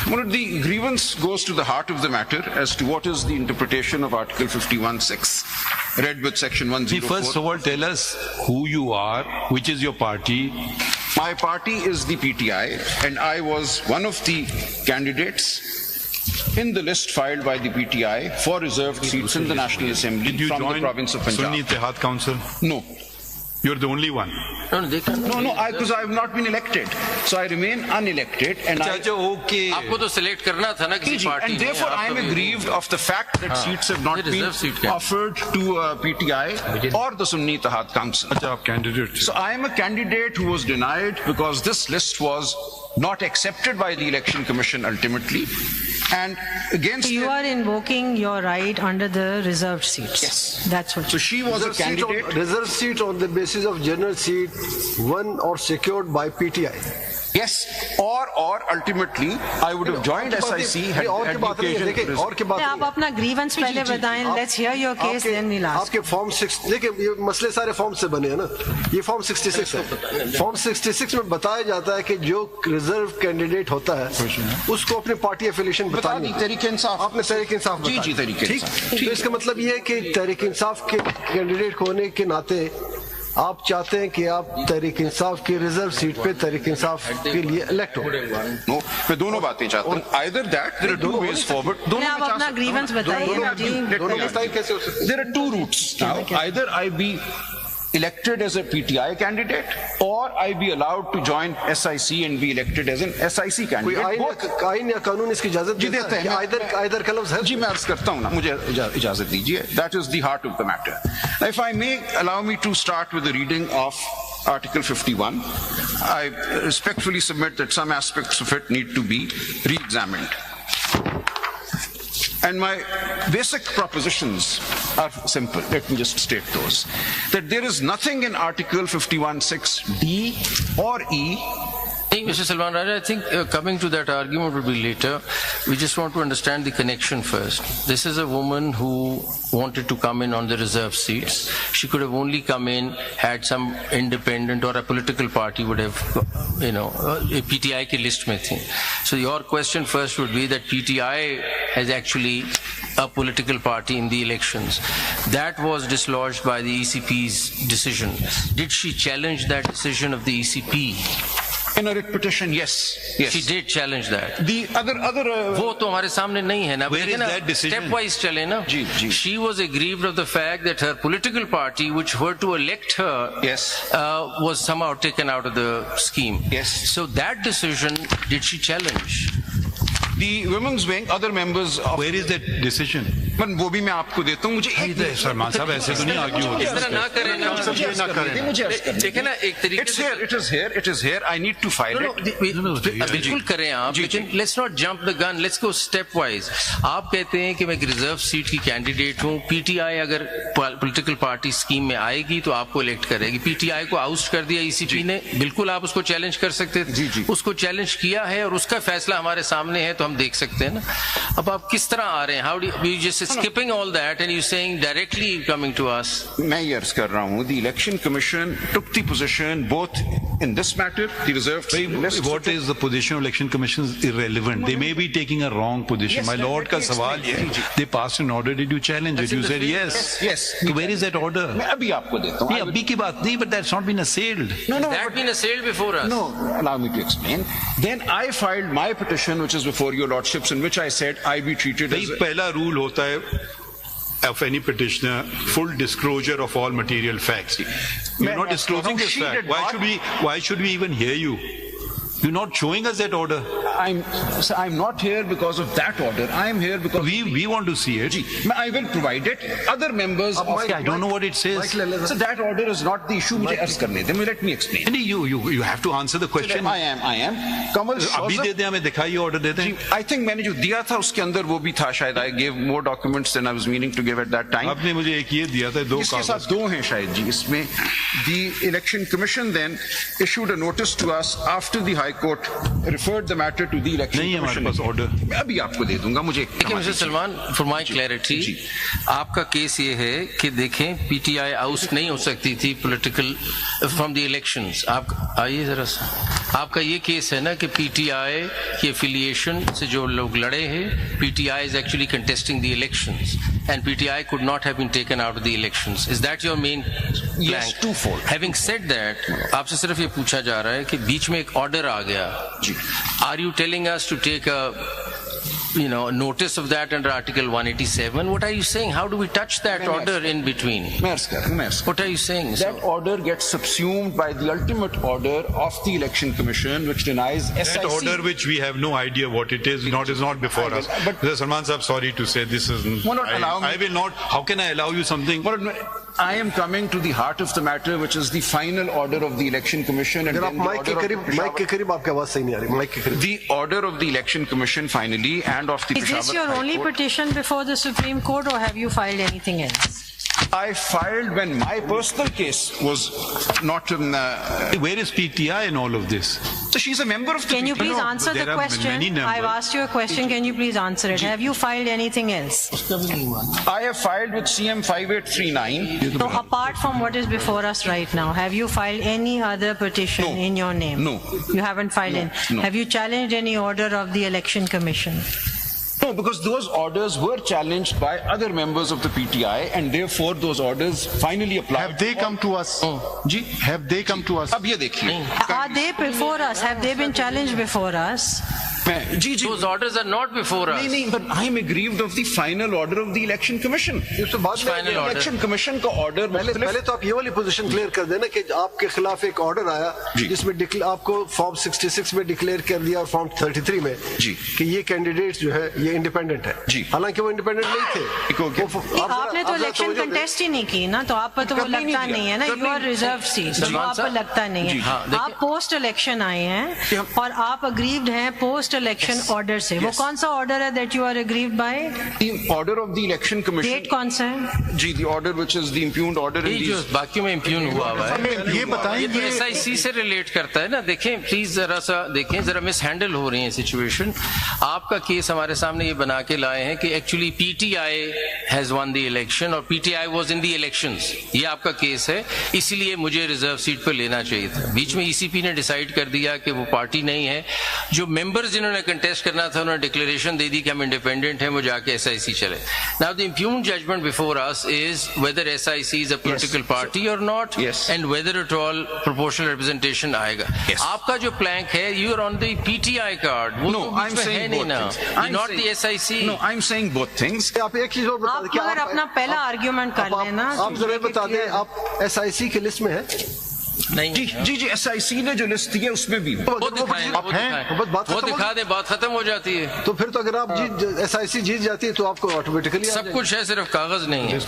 Well, the grievance goes to the heart of the matter as to what is the interpretation of Article 51(6), read with Section 104. First of all, tell us who you are, which is your party. My party is the PTI, and I was one of the candidates in the list filed by the PTI for reserved seats in the National Assembly from the province of Punjab. Sunni Ittehad Council? No. You're the only one. No, because I have not been elected, so I remain unelected, and okay. आपको तो select करना था ना किसी party and therefore I am aggrieved of the fact that seats have not been offered to PTI or the Sunni Ittehad Council. Candidate. So I am a candidate who was denied because this list was not accepted by the Election Commission ultimately, and against. You are invoking your right under the reserved seats. Yes, that's what. So she was a candidate. Reserved seat on the basis of general seat won or secured by PTI. Yes, or ultimately I would have joined SIC had occasion. आप अपना grievance पहले बताएं. Let's hear your case, then we'll ask. आपके form 6 देखिए, ये मसले सारे form से बने हैं ना. ये फॉर्म 66 है. फॉर्म 66 में बताया जाता है कि जो रिजर्व कैंडिडेट होता है उसको अपनी पार्टी एफिलिएशन बतानी. तहरीक इंसाफ. आपने तहरीक इंसाफ बताया. जी तहरीक इंसाफ. तो इसका मतलब ये है कि तहरीक इंसाफ के कैंडिडेट होने के नाते आप चाहते हैं कि आप तहरीक इंसाफ की रिजर्व सीट पे तहरीक इंसाफ के लिए इलेक्ट हो. नो, मैं दोनों बातें चाहता हूँ. Either that, there are two ways forward. दोनों आप अपना grievance बताइए जी. There are two routes now. Either I be elected as a PTI candidate, or I be allowed to join SIC and be elected as an SIC candidate. आइन या कानून इसकी इजाजत देता है कि आइदर का लफ्ज है. जी मैं अर्ज करता हूँ ना, मुझे इजाजत दीजिए. That is the heart of the matter. Now, if I may, allow me to start with the reading of Article 51. I respectfully submit that some aspects of it need to be re-examined. And my basic propositions are simple. Let me just state those. That there is nothing in Article 51(6)(d) or E. Mr. Salman Raja, I think coming to that argument will be later. We just want to understand the connection first. This is a woman who wanted to come in on the reserved seats. She could have only come in had some independent or a political party would have, a PTI ki list mein thi. So your question first would be that PTI has actually a political party in the elections. That was dislodged by the ECP's decision. Did she challenge that decision of the ECP? In a writ petition, yes. She did challenge that. The other वो तो हमारे सामने नहीं है ना. Where is that decision? Step wise चले ना. जी. She was aggrieved of the fact that her political party, which were to elect her, was somehow taken out of the scheme. Yes. So that decision, did she challenge? The women's wing, other members of. Where is that decision? वो भी मैं आपको देता हूँ. मुझे सलमान साहब ऐसे तो नहीं आर्ग्यू होते. इस तरह ना करें ना. देखिए ना एक तरीके से. It is here. I need to file it. बिल्कुल करें आप. लेकिन let's not jump the gun. Let's go step wise. आप कहते हैं कि मैं एक रिजर्व सीट की कैंडिडेट हूँ. PTI अगर पॉलिटिकल पार्टी स्कीम में आएगी तो आपको इलेक्ट करेगी. PTI को आउस्ट कर दिया ECP ने. बिल्कुल आप उसको चैलेंज कर सकते थे. उसको चैलेंज किया है और उसका फैसला हमारे सामने है तो हम देख सकते हैं ना. अब आप किस तरह आ रहे हैं? How do you just skipping all that and you saying directly coming to us? मैं ये अर्ज कर रहा हूँ. The Election Commission took the position both in this matter, the reserved list. What is the position of Election Commission is irrelevant. They may be taking a wrong position. My lord का सवाल ये है. They passed an order. Did you challenge it? You said yes. Yes. So where is that order? मैं अभी आपको देता हूँ. नहीं अभी की बात नहीं, but that's not been assailed. No. That been assailed before us. No. Allow me to explain. Then I filed my petition, which is before your lordships, in which I said I be treated as. पहला rule होता है of any petitioner, full disclosure of all material facts. You're not disclosing this fact. Why should we even hear you? You're not showing us that order. I'm not here because of that order. I am here because we want to see it. I will provide it. Other members of I don't know what it says. So that order is not the issue. मुझे अर्ज करने दें. Let me explain. You have to answer the question. I am. कमल अभी दे दे हमें दिखाइए order दे दें. I think मैंने जो दिया था उसके अंदर वो भी था शायद. I gave more documents than I was meaning to give at that time. आपने मुझे एक ये दिया था, दो इसके साथ दो हैं शायद जी. इसमें the Election Commission then issued a notice to us after the High Court referred the matter to the Election नहीं Commission. हमारे पास order. मैं अभी आपको दे दूंगा. मुझे देखिए mister Salman, for my clarity, आपका केस ये है कि देखें PTI आउट नहीं हो सकती थी पॉलिटिकल फ्रॉम द इलेक्शंस. आप आइए जरा सा. आपका ये केस है ना कि पीटीआई की एफिलिएशन से जो लोग लड़े हैं, PTI is actually contesting the elections and PTI could not have been taken out of the elections. Is that your main Yes, twofold. Having said that, आपसे सिर्फ ये पूछा जा रहा है कि बीच में एक ऑर्डर आ गया. Are you telling us to take a notice of that under Article 187? What are you saying? How do we touch that order in between? What are you saying? That order gets subsumed by the ultimate order of the Election Commission, which denies SIC. That order, which we have no idea what it is not before us. But Salman Saab, sorry to say, this is. I will not. How can I allow you something? I am coming to the heart of the matter, which is the final order of the Election Commission. And then mic के करीब आपकी आवाज सही नहीं आ रही. Mic के करीब. The order of the Election Commission finally and of the Is this your High only Court. petition before the Supreme Court, or have you filed anything else? I filed when my personal case was not in. Where is PTI in all of this? So she's a member of the. Can you please No, answer the there are question? many numbers. I've asked you a question. Can you please answer it? Have you filed anything else? I have filed with CM 5839. So apart from what is before us right now, have you filed any other petition No. in your name? No. You haven't filed any. No. Have you challenged any order of the Election Commission? No, because those orders were challenged by other members of the PTI, and therefore those orders finally applied. Have they come to us? Ji Have they come to us? अब ये देखिए. Are they before us? Have they been challenged before us? Ji ji. Those orders are not before us. नहीं, but I am aggrieved of the final order of the Election Commission. इससे बाद में Final order. Election Commission का order पहले तो आप ये वाली पोजीशन क्लियर कर देना कि आपके खिलाफ एक ऑर्डर आया जी. जिसमें आपको फॉर्म 66 में डिक्लेयर कर दिया और फॉर्म 33 में जी. कि ये कैंडिडेट्स जो है ये इंडिपेंडेंट है. जी. हालांकि वो इंडिपेंडेंट नहीं थे. आपने तो इलेक्शन कंटेस्ट ही नहीं की ना, तो आप पर तो वो करने ही लगता नहीं नहीं है ना. करने यू आर ही नहीं रिजर्व सीट, तो सलमान आप पर साहब, लगता नहीं जी, है. हाँ, देखिए- आप पोस्ट इलेक्शन आए हैं और आप अग्रीव्ड हैं पोस्ट इलेक्शन ऑर्डर से. वो कौन सा ऑर्डर है that you are aggrieved by? The order of the Election Commission. Date कौन सा है? जी, the order which is the impugned order in ये जो these. बाकी में इम्प्यून हुआ हुआ है, ये बताएं ये तो ये SIC से रिलेट करता है ना. देखें प्लीज, जरा सा देखें, जरा मिस हैंडल हो रही है सिचुएशन. आपका केस हमारे सामने ये बना के लाए हैं कि actually PTI has won the election और PTI was in the elections. ये आपका केस है, इसीलिए मुझे रिजर्व सीट पर लेना चाहिए था. बीच में ईसीपी ने डिसाइड कर दिया कि वो पार्टी नहीं है. जो मेंबर्स जिन्होंने कंटेस्ट करना था उन्होंने डिक्लेरेशन दे दी कि हम इंडिपेंडेंट हैं, वो जाके SIC चले. Now the impugned judgment before us is whether SIC is a political party और not, Yes. And whether at all proportional representation आएगा. Yes. आपका जो प्लैंक है, you are on the PTI card. वो No, तो बीच I'm में है saying नहीं both ना, things. Not the SIC. No, I'm saying both things. आप एक चीज और बता आप दें कि मगर अपना पहला आर्ग्यूमेंट कर लेना. आप जरूर बता दें आप SIC की लिस्ट में हैं. नहीं जी जी जी, SIC ने जो लिस्ट दी है उसमें भी. वो दिखाएं, आप वो हैं? दिखाएं. बस बात वो खत्म हो दिखा दे, बात खत्म हो जाती है. तो फिर तो अगर आप SIC जीत जाती है तो आपको ऑटोमेटिकली सब कुछ है, सिर्फ कागज नहीं है.